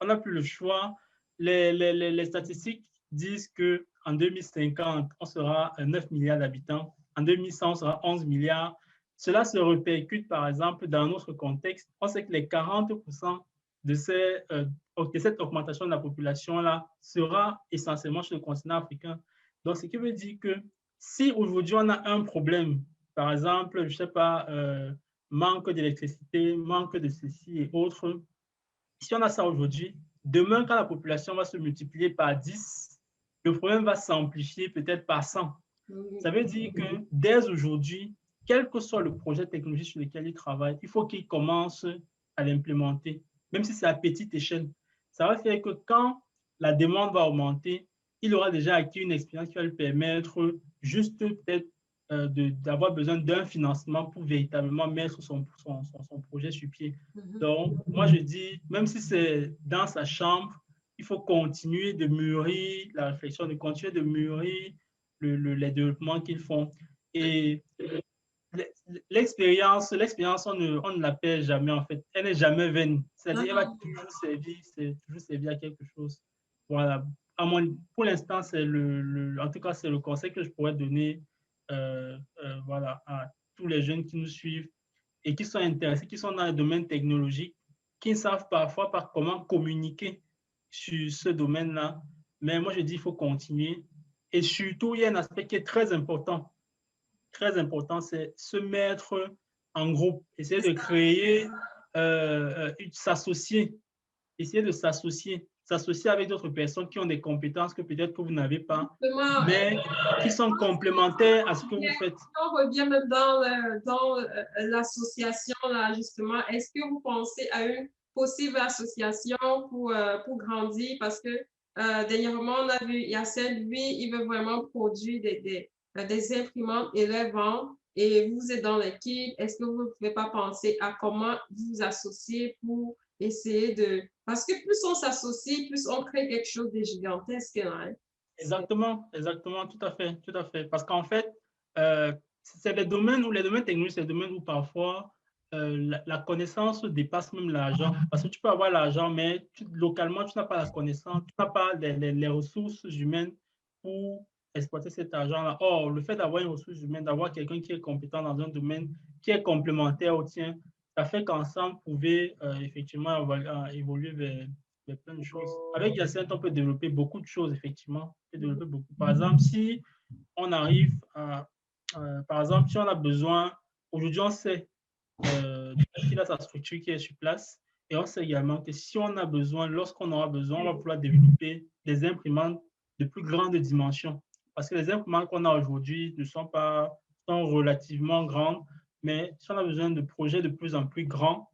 On n'a plus le choix. Les statistiques disent qu'en 2050, on sera 9 milliards d'habitants. En 2100, on sera 11 milliards. Cela se répercute, par exemple, dans notre contexte. On sait que les 40% de cette augmentation de la population-là sera essentiellement sur le continent africain. Donc, ce qui veut dire que si aujourd'hui on a un problème, par exemple, je ne sais pas, manque d'électricité, manque de ceci et autres, si on a ça aujourd'hui, demain, quand la population va se multiplier par 10, le problème va s'amplifier peut-être par 100. Ça veut dire que dès aujourd'hui, quel que soit le projet technologique sur lequel il travaille, il faut qu'il commence à l'implémenter, même si c'est à petite échelle. Ça va faire que quand la demande va augmenter, il aura déjà acquis une expérience qui va lui permettre juste peut-être d'avoir besoin d'un financement pour véritablement mettre son projet sur pied. Mhm. Donc, moi, je dis, même si c'est dans sa chambre, il faut continuer de mûrir la réflexion, de continuer de mûrir les développements qu'ils font. Et l'expérience, on ne la perd jamais, en fait. Elle n'est jamais vaine. Non, C'est-à-dire, elle va non. toujours servir à quelque chose. Voilà. Pour l'instant, en tout cas, c'est le conseil que je pourrais donner voilà, à tous les jeunes qui nous suivent et qui sont intéressés, qui sont dans le domaine technologique, qui ne savent parfois pas comment communiquer sur ce domaine-là. Mais moi, je dis il faut continuer. Et surtout, il y a un aspect qui est très important, c'est se mettre en groupe, essayer de créer, s'associer, essayer de s'associer avec d'autres personnes qui ont des compétences que peut-être que vous n'avez pas, Justement, mais qui sont complémentaires à ce que vous faites. on revient même dans l'association, là, justement. Est-ce que vous pensez à une possible association pour grandir? Parce que dernièrement, on a vu Yacine, lui, il veut vraiment produire des imprimantes et les vendre. Et vous êtes dans l'équipe. Est-ce que vous ne pouvez pas penser à comment vous associer pour essayer de... Parce que plus on s'associe, plus on crée quelque chose de gigantesque, là, hein. Exactement, exactement, tout à fait, tout à fait. Parce qu'en fait, c'est les domaines où les domaines techniques, c'est les domaines où parfois la connaissance dépasse même l'argent. Parce que tu peux avoir l'argent, mais localement, tu n'as pas la connaissance, tu n'as pas les ressources humaines pour exploiter cet argent-là. Or, le fait d'avoir une ressource humaine, d'avoir quelqu'un qui est compétent dans un domaine qui est complémentaire au tien, ça fait qu'ensemble, vous pouvez effectivement évoluer vers plein de choses. Avec Yacine, on peut développer beaucoup de choses, effectivement. On peut développer beaucoup. Par exemple, si on arrive à, par exemple, si on a besoin, aujourd'hui, on sait qu'il a sa structure qui est sur place et on sait également que si on a besoin, lorsqu'on aura besoin, on va pouvoir développer des imprimantes de plus grande dimension. Parce que les imprimantes qu'on a aujourd'hui ne sont pas, sont relativement grandes, mais si on a besoin de projets de plus en plus grands,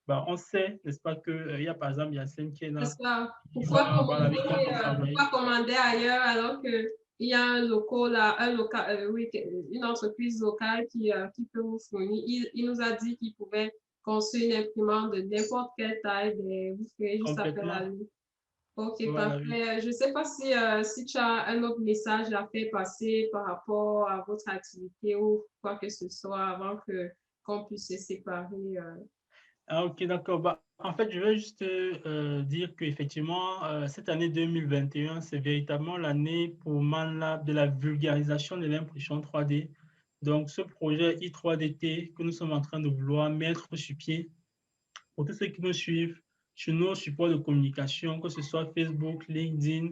bah, on sait, n'est-ce pas, qu'il y a par exemple Yacine qui est là, qui va, voilà, avec qui on peut travailler. Pourquoi commander ailleurs alors qu'il y a un local, oui, une entreprise locale qui peut vous fournir? Il nous a dit qu'il pouvait construire une imprimante de n'importe quelle taille, mais vous ferez juste appel à Complètement. lui. Ok, Voilà, oui. parfait. Je ne sais pas si tu as un autre message à faire passer par rapport à votre activité ou quoi que ce soit avant qu'on puisse se séparer. Ah, ok, d'accord. Bah, en fait, je vais juste dire qu'effectivement, cette année 2021, c'est véritablement l'année pour ManLab de la vulgarisation de l'impression 3D. Donc, ce projet i3DT que nous sommes en train de vouloir mettre sur pied, pour tous ceux qui nous suivent sur nos supports de communication, que ce soit Facebook, LinkedIn,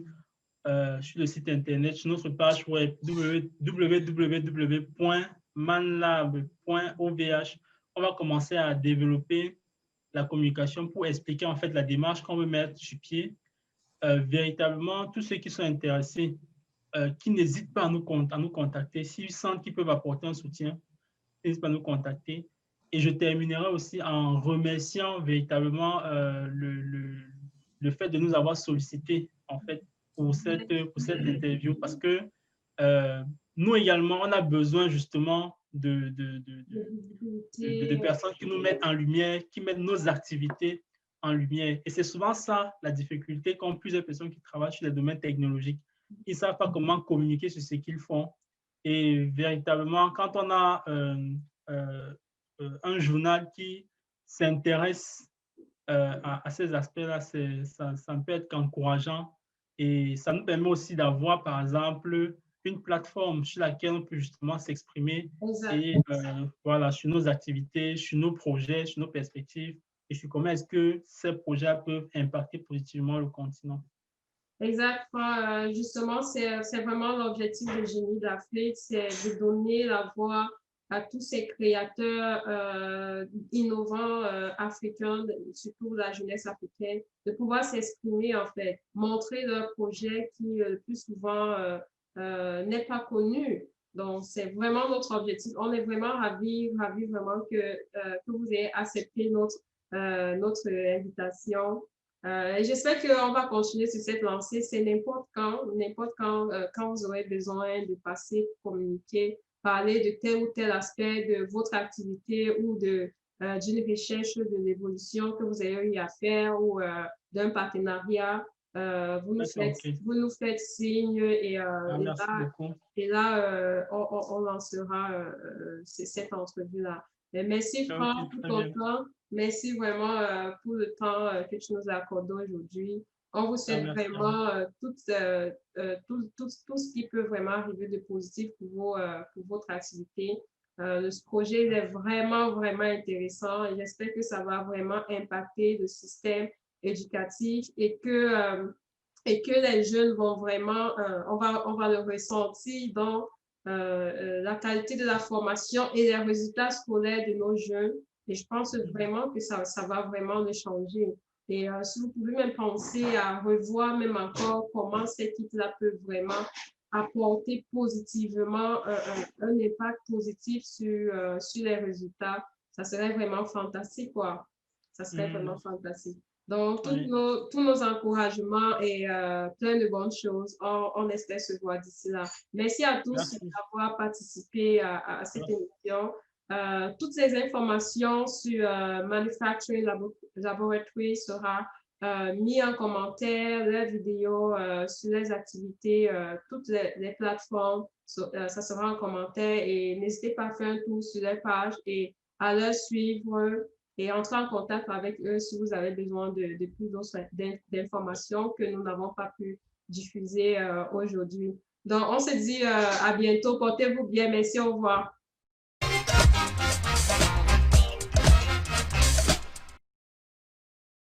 sur le site internet, sur notre page web www.manlab.ovh, on va commencer à développer la communication pour expliquer en fait la démarche qu'on veut mettre sur pied. Véritablement, tous ceux qui sont intéressés, qui n'hésitent pas à nous contacter, s'ils sentent qu'ils peuvent apporter un soutien, n'hésite pas à nous contacter. Et je terminerai aussi en remerciant véritablement le fait de nous avoir sollicité en fait pour cette interview parce que nous également, on a besoin justement de personnes qui nous mettent en lumière, qui mettent nos activités en lumière. Et c'est souvent ça la difficulté qu'ont plusieurs personnes qui travaillent sur les domaines technologiques. Ils ne savent pas comment communiquer sur ce qu'ils font. Et véritablement, quand on a euh, un journal qui s'intéresse à ces aspects-là, ça peut être encourageant et ça nous permet aussi d'avoir, par exemple, une plateforme sur laquelle on peut justement s'exprimer et voilà, sur nos activités, sur nos projets, sur nos perspectives et sur comment est-ce que ces projets peuvent impacter positivement le continent. Exactement. Justement, c'est vraiment l'objectif de Génie d'Afrique, c'est de donner la voix à tous ces créateurs innovants africains, surtout la jeunesse africaine, de pouvoir s'exprimer en fait, montrer leur projet qui le plus souvent n'est pas connu. Donc, c'est vraiment notre objectif. On est vraiment ravis vraiment que vous ayez accepté notre invitation. Et j'espère qu'on va continuer sur cette lancée. C'est n'importe quand vous aurez besoin de passer, communiquer, parler de tel ou tel aspect de votre activité ou d'une recherche de l'évolution que vous avez eu à faire ou d'un partenariat. Vous nous faites signe Merci beaucoup. et là on lancera cette entrevue-là. Merci Franck pour ton temps. Merci vraiment pour le temps que tu nous as accordé aujourd'hui. On vous souhaite vraiment tout ce qui peut vraiment arriver de positif pour votre activité. Ce projet est vraiment intéressant et j'espère que ça va vraiment impacter le système éducatif et que les jeunes vont vraiment, on va le ressentir dans la qualité de la formation et les résultats scolaires de nos jeunes. Et je pense vraiment que ça va vraiment le changer. Et si vous pouvez même penser à revoir même encore comment ces kits-là peuvent vraiment apporter positivement un impact positif sur les résultats, ça serait vraiment fantastique, quoi. Ça serait vraiment fantastique. Donc, tous nos encouragements et plein de bonnes choses, on espère se voir d'ici là. Merci à tous d'avoir participé à cette émission. Toutes les informations sur Manufacturing Laboratory sera mis en commentaire, les vidéos sur les activités, toutes les plateformes, ça sera en commentaire et n'hésitez pas à faire un tour sur les pages et à leur suivre et entrer en contact avec eux si vous avez besoin de plus d'informations que nous n'avons pas pu diffuser aujourd'hui. Donc, on se dit à bientôt. Portez-vous bien. Merci. Au revoir.